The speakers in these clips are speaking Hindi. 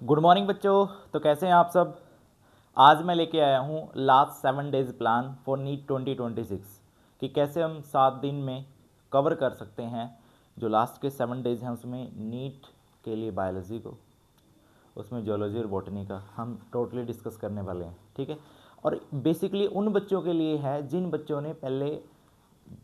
गुड मॉर्निंग बच्चों। तो कैसे हैं आप सब। आज मैं लेके आया हूँ last 7 days plan for NEET 2026 कि कैसे हम 7 दिन में कवर कर सकते हैं जो लास्ट के 7 डेज़ हैं उसमें नीट के लिए बायोलॉजी को, उसमें जियोलॉजी और बॉटनी का हम टोटली डिस्कस करने वाले हैं। ठीक है, और बेसिकली उन बच्चों के लिए है जिन बच्चों ने पहले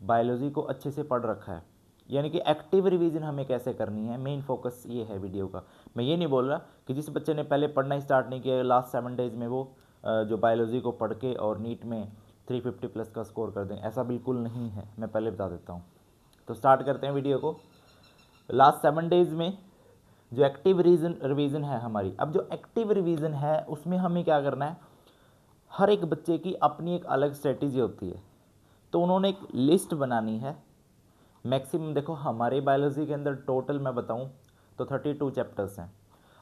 बायोलॉजी को अच्छे से पढ़ रखा है, यानी कि एक्टिव रिवीजन हमें कैसे करनी है, मेन फोकस ये है वीडियो का। मैं ये नहीं बोल रहा कि जिस बच्चे ने पहले पढ़ना स्टार्ट नहीं किया लास्ट 7 डेज़ में वो जो बायोलॉजी को पढ़ के और नीट में 350 प्लस का स्कोर कर दें, ऐसा बिल्कुल नहीं है, मैं पहले बता देता हूँ। तो स्टार्ट करते हैं वीडियो को। लास्ट 7 डेज़ में जो एक्टिव रिवीजन है हमारी, अब जो एक्टिव रिवीजन है उसमें हमें क्या करना है, हर एक बच्चे की अपनी एक अलग स्ट्रेटेजी होती है। तो उन्होंने एक लिस्ट बनानी है। मैक्सिमम देखो हमारे बायोलॉजी के अंदर टोटल मैं बताऊं तो 32 चैप्टर्स हैं।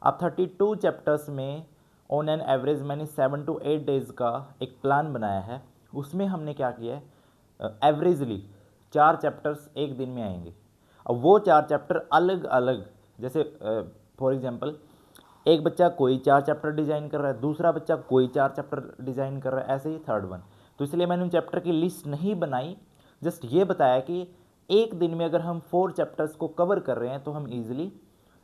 अब 32 चैप्टर्स में ऑन एन एवरेज मैंने 7 to 8 डेज़ का एक प्लान बनाया है। उसमें हमने क्या किया है, एवरेजली 4 चैप्टर्स एक दिन में आएंगे। अब वो 4 चैप्टर अलग अलग, जैसे फॉर एग्जांपल एक बच्चा कोई 4 चैप्टर डिज़ाइन कर रहा है, दूसरा बच्चा कोई 4 चैप्टर डिज़ाइन कर रहा है, ऐसे ही थर्ड वन। तो इसलिए मैंने उन चैप्टर की लिस्ट नहीं बनाई, जस्ट ये बताया कि एक दिन में अगर हम 4 चैप्टर्स को कवर कर रहे हैं तो हम ईजिली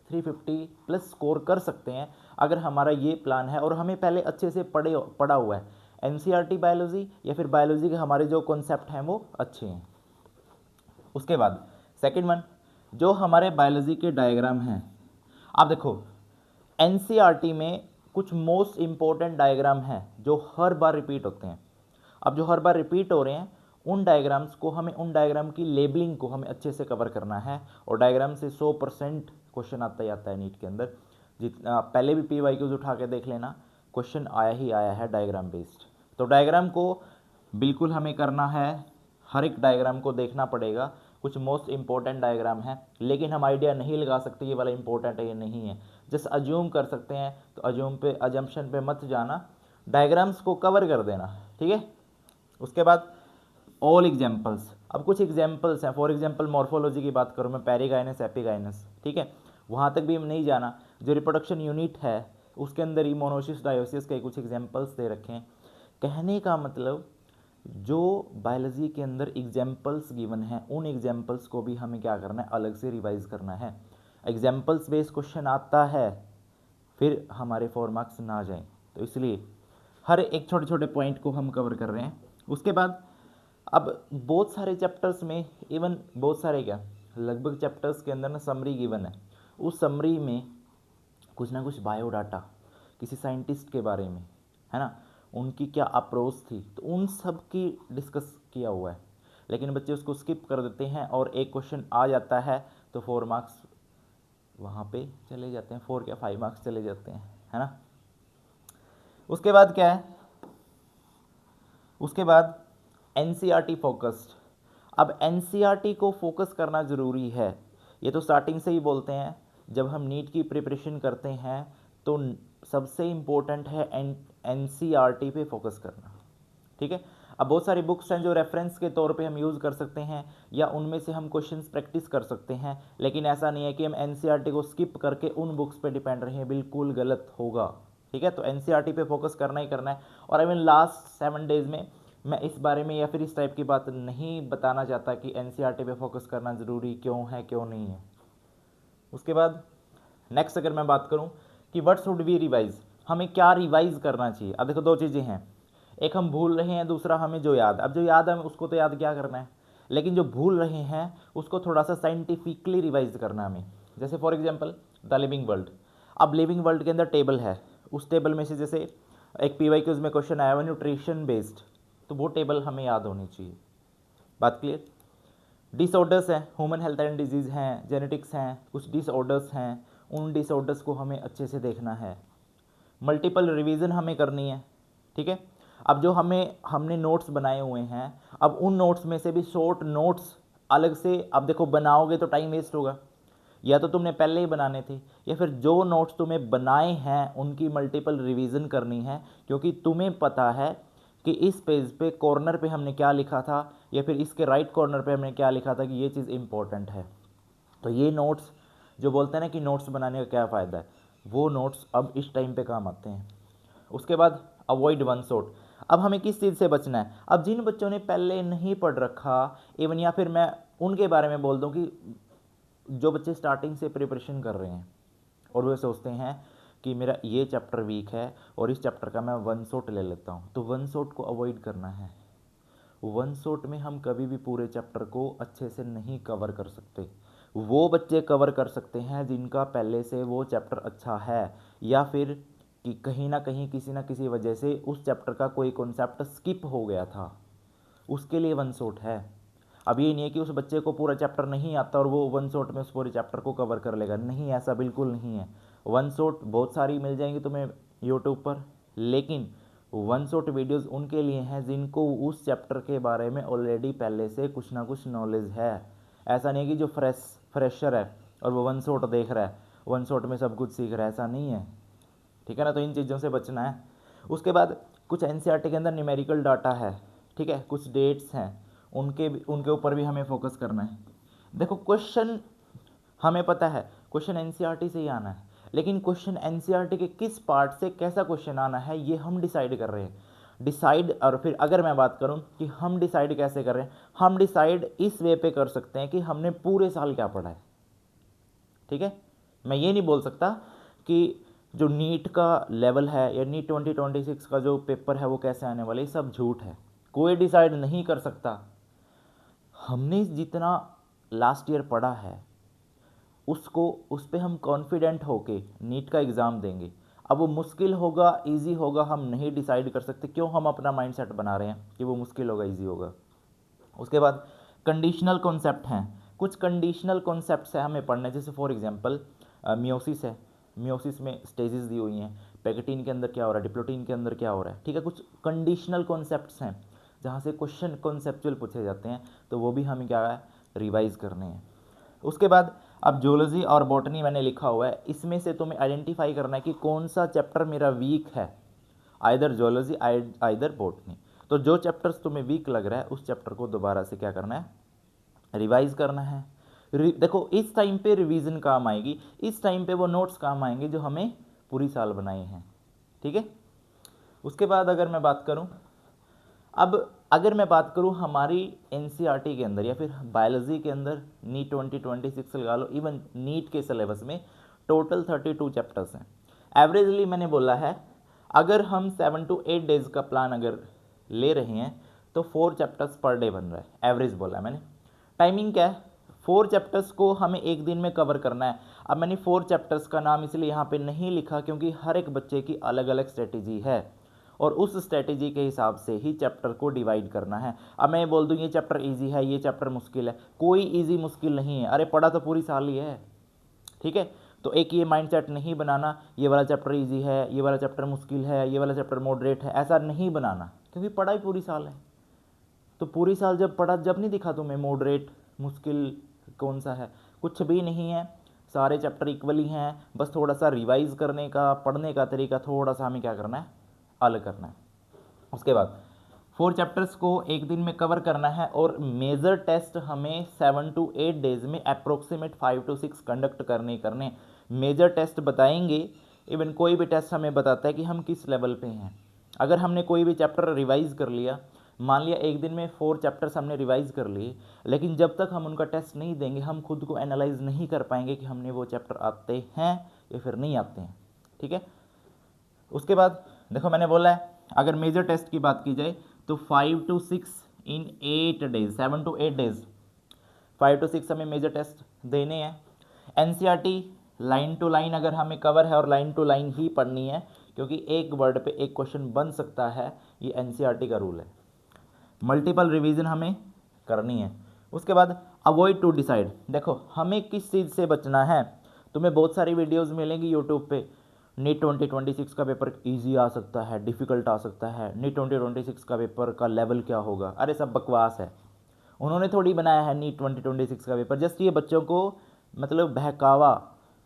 350 प्लस स्कोर कर सकते हैं अगर हमारा ये प्लान है और हमें पहले अच्छे से पढ़ा हुआ है। एनसीईआरटी बायोलॉजी या फिर बायोलॉजी के हमारे जो कॉन्सेप्ट हैं वो अच्छे हैं। उसके बाद सेकेंड वन, जो हमारे बायोलॉजी के डायग्राम हैं, आप देखो एनसीईआरटी में कुछ मोस्ट इंपॉर्टेंट डायग्राम हैं जो हर बार रिपीट होते हैं। अब जो हर बार रिपीट हो रहे हैं उन डायग्राम्स को हमें, उन डायग्राम की लेबलिंग को हमें अच्छे से कवर करना है। और डायग्राम से 100% क्वेश्चन आता ही आता है नीट के अंदर। जितना पहले भी PYQs उठा के देख लेना, क्वेश्चन आया ही आया है डायग्राम बेस्ड। तो डायग्राम को बिल्कुल हमें करना है, हर एक डायग्राम को देखना पड़ेगा। कुछ मोस्ट इंपॉर्टेंट डायग्राम है, लेकिन हम आइडिया नहीं लगा सकते ये वाला इंपॉर्टेंट है ये नहीं है, जस्ट अज्यूम कर सकते हैं। तो अजम्पशन पे मत जाना, डायग्राम्स को कवर कर देना। ठीक है, उसके बाद ऑल एग्जाम्पल्स। अब कुछ एग्जाम्पल्स हैं, फॉर एग्जाम्पल मॉर्फोलॉजी की बात करूँ मैं, पेरिगाइनस एपिगाइनस, ठीक है, वहाँ तक भी हम नहीं जाना। जो रिप्रोडक्शन यूनिट है उसके अंदर ही मोनोसिस डायोसिस के कुछ एग्जाम्पल्स दे रखे हैं। कहने का मतलब जो बायोलॉजी के अंदर एग्जाम्पल्स गिवन हैं उन एग्जाम्पल्स को भी हमें क्या करना है, अलग से रिवाइज करना है। एग्जाम्पल्स बेस्ड क्वेश्चन आता है, फिर हमारे 4 मार्क्स ना जाएं, तो इसलिए हर एक छोटे छोटे पॉइंट को हम कवर कर रहे हैं। उसके बाद अब बहुत सारे चैप्टर्स में, इवन बहुत सारे क्या, लगभग चैप्टर्स के अंदर ना समरी गिवन है। उस समरी में कुछ ना कुछ बायोडाटा किसी साइंटिस्ट के बारे में है ना, उनकी क्या अप्रोच थी, तो उन सब की डिस्कस किया हुआ है। लेकिन बच्चे उसको स्किप कर देते हैं और एक क्वेश्चन आ जाता है तो 4 मार्क्स वहाँ पे चले जाते हैं, 4 क्या 5 मार्क्स चले जाते हैं, है ना। उसके बाद क्या है, उसके बाद एनसीईआरटी फोकस्ड। अब एनसीईआरटी को फोकस करना ज़रूरी है, ये तो स्टार्टिंग से ही बोलते हैं। जब हम नीट की प्रिपरेशन करते हैं तो सबसे इम्पोर्टेंट है एनसीईआरटी पे फोकस करना। ठीक है, अब बहुत सारी बुक्स हैं जो रेफरेंस के तौर पे हम यूज़ कर सकते हैं या उनमें से हम क्वेश्चंस प्रैक्टिस कर सकते हैं, लेकिन ऐसा नहीं है कि हम एनसीईआरटी को स्किप करके उन बुक्स पे डिपेंड रहें, बिल्कुल गलत होगा। ठीक है, तो एनसीईआरटी पे फोकस करना ही करना है। और इवन लास्ट 7 डेज़ में मैं इस बारे में या फिर इस टाइप की बात नहीं बताना चाहता कि एनसीईआरटी पे फोकस करना ज़रूरी क्यों है क्यों नहीं है। उसके बाद नेक्स्ट अगर मैं बात करूं कि व्हाट शुड वी रिवाइज, हमें क्या रिवाइज करना चाहिए। अब देखो 2 चीज़ें हैं, एक हम भूल रहे हैं, दूसरा हमें जो याद। अब जो याद है उसको तो याद क्या करना है, लेकिन जो भूल रहे हैं उसको थोड़ा सा साइंटिफिकली रिवाइज करना है हमें। जैसे for example the living world. अब लिविंग वर्ल्ड के अंदर टेबल है, उस टेबल में से जैसे एक PYQs में क्वेश्चन आया हुआ न्यूट्रिशन बेस्ड, तो वो टेबल हमें याद होनी चाहिए। बात क्लियर। डिसऑर्डर्स हैं, ह्यूमन हेल्थ एंड डिजीज़ हैं, जेनेटिक्स हैं, कुछ डिसऑर्डर्स हैं, उन डिसऑर्डर्स को हमें अच्छे से देखना है। मल्टीपल रिवीजन हमें करनी है। ठीक है, अब जो हमने नोट्स बनाए हुए हैं, अब उन नोट्स में से भी शॉर्ट नोट्स अलग से, अब देखो बनाओगे तो टाइम वेस्ट होगा, या तो तुमने पहले ही बनाने थे, या फिर जो नोट्स तुम्हें बनाए हैं उनकी मल्टीपल रिवीजन करनी है, क्योंकि तुम्हें पता है कि इस पेज पे कॉर्नर पे हमने क्या लिखा था या फिर इसके राइट कॉर्नर पे हमने क्या लिखा था कि ये चीज़ इंपॉर्टेंट है। तो ये नोट्स जो बोलते हैं ना कि नोट्स बनाने का क्या फ़ायदा है, वो नोट्स अब इस टाइम पे काम आते हैं। उसके बाद अवॉइड वन शॉट। अब हमें किस चीज़ से बचना है? अब जिन बच्चों ने पहले नहीं पढ़ रखा इवन, या फिर मैं उनके बारे में बोल दूं कि जो बच्चे स्टार्टिंग से प्रिपरेशन कर रहे हैं और वे सोचते हैं कि मेरा ये चैप्टर वीक है और इस चैप्टर का मैं वन शॉट ले लेता हूँ, तो वन शॉट को अवॉइड करना है। वन शॉट में हम कभी भी पूरे चैप्टर को अच्छे से नहीं कवर कर सकते। वो बच्चे कवर कर सकते हैं जिनका पहले से वो चैप्टर अच्छा है, या फिर कि कहीं ना कहीं किसी ना किसी वजह से उस चैप्टर का कोई कॉन्सेप्ट स्किप हो गया था, उसके लिए वन शॉट है। अब ये नहीं है कि उस बच्चे को पूरा चैप्टर नहीं आता और वो वन शॉट में उस पूरे चैप्टर को कवर कर लेगा, नहीं, ऐसा बिल्कुल नहीं है। वन शॉट बहुत सारी मिल जाएंगी तुम्हें यूट्यूब पर, लेकिन वन शॉट वीडियोस उनके लिए हैं जिनको उस चैप्टर के बारे में ऑलरेडी पहले से कुछ ना कुछ नॉलेज है। ऐसा नहीं है कि जो फ्रेशर है और वो वन शॉट देख रहा है, वन शॉट में सब कुछ सीख रहा है, ऐसा नहीं है। ठीक है ना, तो इन चीज़ों से बचना है। उसके बाद कुछ एनसीईआरटी के अंदर न्यूमेरिकल डाटा है, ठीक है, कुछ डेट्स हैं, उनके ऊपर भी हमें फोकस करना है। देखो क्वेश्चन हमें पता है क्वेश्चन एनसीईआरटी से ही आना है, लेकिन क्वेश्चन एनसीईआरटी के किस पार्ट से कैसा क्वेश्चन आना है ये हम डिसाइड कर रहे हैं। डिसाइड, और फिर अगर मैं बात करूं कि हम डिसाइड कैसे कर रहे हैं, हम डिसाइड इस वे पे कर सकते हैं कि हमने पूरे साल क्या पढ़ा है। ठीक है, मैं ये नहीं बोल सकता कि जो नीट का लेवल है या नीट 2026 का जो पेपर है वो कैसे आने वाला है, ये सब झूठ है। कोई डिसाइड नहीं कर सकता। हमने जितना लास्ट ईयर पढ़ा है उसको, उस पर हम कॉन्फिडेंट होके नीट का एग्ज़ाम देंगे। अब वो मुश्किल होगा इजी होगा हम नहीं डिसाइड कर सकते, क्यों हम अपना माइंडसेट बना रहे हैं कि वो मुश्किल होगा इजी होगा। उसके बाद कंडीशनल कॉन्सेप्ट हैं, कुछ कंडीशनल कॉन्सेप्ट्स हैं हमें पढ़ने, जैसे फॉर एग्जांपल मियोसिस है, मियोसिस में स्टेजेस दी हुई हैं, पैकेटीन के अंदर क्या हो रहा है, डिप्लोटीन के अंदर क्या हो रहा है। ठीक है, कुछ कंडीशनल कॉन्सेप्ट्स हैं जहाँ से क्वेश्चन कॉन्सेप्चुअल पूछे जाते हैं, तो वो भी हमें क्या है रिवाइज करने हैं। उसके बाद अब जूलॉजी और बॉटनी मैंने लिखा हुआ है, इसमें से तुम्हें आइडेंटिफाई करना है कि कौन सा चैप्टर मेरा वीक है, आइदर जूलॉजी आइदर बॉटनी। तो जो चैप्टर्स तुम्हें वीक लग रहा है उस चैप्टर को दोबारा से क्या करना है, रिवाइज करना है। देखो इस टाइम पे रिवीजन काम आएगी, इस टाइम पे वो नोट्स काम आएंगे जो हमें पूरी साल बनाए हैं। ठीक है, उसके बाद अगर मैं बात करूं, अब अगर मैं बात करूं हमारी एनसीईआरटी के अंदर या फिर बायोलॉजी के अंदर नीट 2026 लगा लो, इवन नीट के सिलेबस में टोटल 32 चैप्टर्स हैं। एवरेजली मैंने बोला है अगर हम 7 to 8 डेज का प्लान अगर ले रहे हैं तो 4 चैप्टर्स पर डे बन रहा है, एवरेज बोला है मैंने। टाइमिंग क्या है, 4 चैप्टर्स को हमें एक दिन में कवर करना है। अब मैंने 4 चैप्टर्स का नाम इसलिए यहाँ पे नहीं लिखा क्योंकि हर एक बच्चे की अलग अलग स्ट्रेटेजी है और उस स्ट्रेटेजी के हिसाब से ही चैप्टर को डिवाइड करना है। अब मैं बोल दूँ ये चैप्टर इजी है, ये चैप्टर मुश्किल है, कोई इजी मुश्किल नहीं है, अरे पढ़ा तो पूरी साल ही है। ठीक है, तो एक ये माइंडसेट नहीं बनाना ये वाला चैप्टर इजी है, ये वाला चैप्टर मुश्किल है, ये वाला चैप्टर मॉडरेट है, ऐसा नहीं बनाना, क्योंकि पढ़ाई पूरी साल है। तो पूरी साल जब पढ़ा, जब नहीं दिखा तुम्हें मॉडरेट मुश्किल कौन सा है, कुछ भी नहीं है, सारे चैप्टर इक्वली हैं, बस थोड़ा सा रिवाइज करने का पढ़ने का तरीका थोड़ा सा हमें क्या करना है, अलग करना है। उसके बाद 4 चैप्टर्स को एक दिन में कवर करना है और मेजर टेस्ट हमें 7 to 8 डेज में अप्रोक्सीमेट 5 to 6 कंडक्ट करने। मेजर टेस्ट बताएंगे, इवन कोई भी टेस्ट हमें बताता है कि हम किस लेवल पे हैं। अगर हमने कोई भी चैप्टर रिवाइज कर लिया, मान लिया एक दिन में 4 चैप्टर्स हमने रिवाइज कर लिए, लेकिन जब तक हम उनका टेस्ट नहीं देंगे हम खुद को एनालाइज नहीं कर पाएंगे कि हमने वो चैप्टर आते हैं या फिर नहीं आते हैं। ठीक है, उसके बाद देखो मैंने बोला है अगर मेजर टेस्ट की बात की जाए तो 5 to 6 in 8 days, 7 to 8 days 5 to 6 हमें मेजर टेस्ट देने हैं। एनसीईआरटी लाइन टू लाइन अगर हमें कवर है और लाइन टू लाइन ही पढ़नी है, क्योंकि एक वर्ड पे एक क्वेश्चन बन सकता है, ये एनसीईआरटी का रूल है। मल्टीपल रिवीजन हमें करनी है। उसके बाद अवॉइड टू डिसाइड, देखो हमें किस चीज़ से बचना है। तुम्हें बहुत सारी वीडियोज़ मिलेंगी यूट्यूब पे, नीट 2026 का पेपर इजी आ सकता है, डिफ़िकल्ट आ सकता है, नीट 2026 का पेपर का लेवल क्या होगा, अरे सब बकवास है। उन्होंने थोड़ी बनाया है नीट 2026 का पेपर, जस्ट ये बच्चों को मतलब बहकावा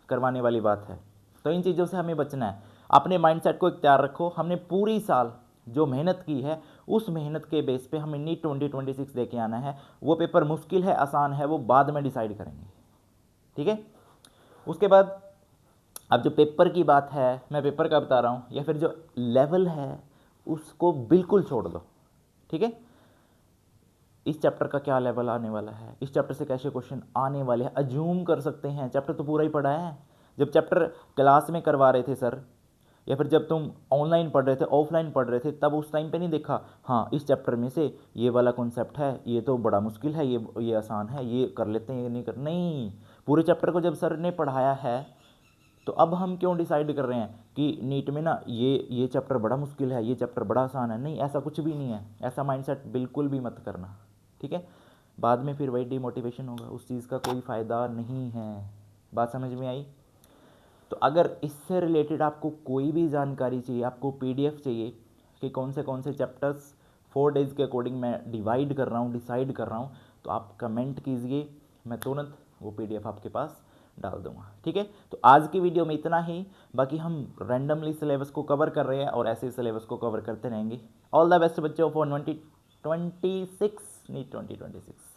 करवाने वाली बात है। तो इन चीज़ों से हमें बचना है। अपने माइंडसेट को इख्तियार रखो, हमने पूरी साल जो मेहनत की है उस मेहनत के बेस पे हमें नीट 2026 दे के आना है। वो पेपर मुश्किल है आसान है वो बाद में डिसाइड करेंगे। ठीक है, उसके बाद अब जो पेपर की बात है, मैं पेपर का बता रहा हूँ, या फिर जो लेवल है उसको बिल्कुल छोड़ दो, ठीक है। इस चैप्टर का क्या लेवल आने वाला है, इस चैप्टर से कैसे क्वेश्चन आने वाले हैं, अज्यूम कर सकते हैं। चैप्टर तो पूरा ही पढ़ा है। जब चैप्टर क्लास में करवा रहे थे सर, या फिर जब तुम ऑनलाइन पढ़ रहे थे, ऑफलाइन पढ़ रहे थे, तब उस टाइम पे नहीं देखा हाँ इस चैप्टर में से ये वाला कॉन्सेप्ट है, ये तो बड़ा मुश्किल है, ये आसान है, ये कर लेते हैं, ये नहीं कर, नहीं। पूरे चैप्टर को जब सर ने पढ़ाया है तो अब हम क्यों डिसाइड कर रहे हैं कि नीट में ना ये चैप्टर बड़ा मुश्किल है, ये चैप्टर बड़ा आसान है? नहीं, ऐसा कुछ भी नहीं है। ऐसा माइंडसेट बिल्कुल भी मत करना, ठीक है। बाद में फिर वही डिमोटिवेशन होगा, उस चीज़ का कोई फ़ायदा नहीं है। बात समझ में आई? तो अगर इससे रिलेटेड आपको कोई भी जानकारी चाहिए, आपको पीडीएफ चाहिए कि कौन से चैप्टर्स 4 डेज़ के अकॉर्डिंग मैं डिवाइड कर रहा हूँ, डिसाइड कर रहा हूँ, तो आप कमेंट कीजिए, मैं तुरंत वो पीडीएफ आपके पास डाल दूंगा, ठीक है। तो आज की वीडियो में इतना ही। बाकी हम रैंडमली सिलेबस को कवर कर रहे हैं और ऐसे ही सिलेबस को कवर करते रहेंगे। ऑल द बेस्ट बच्चों फॉर 2026 नीट 2026।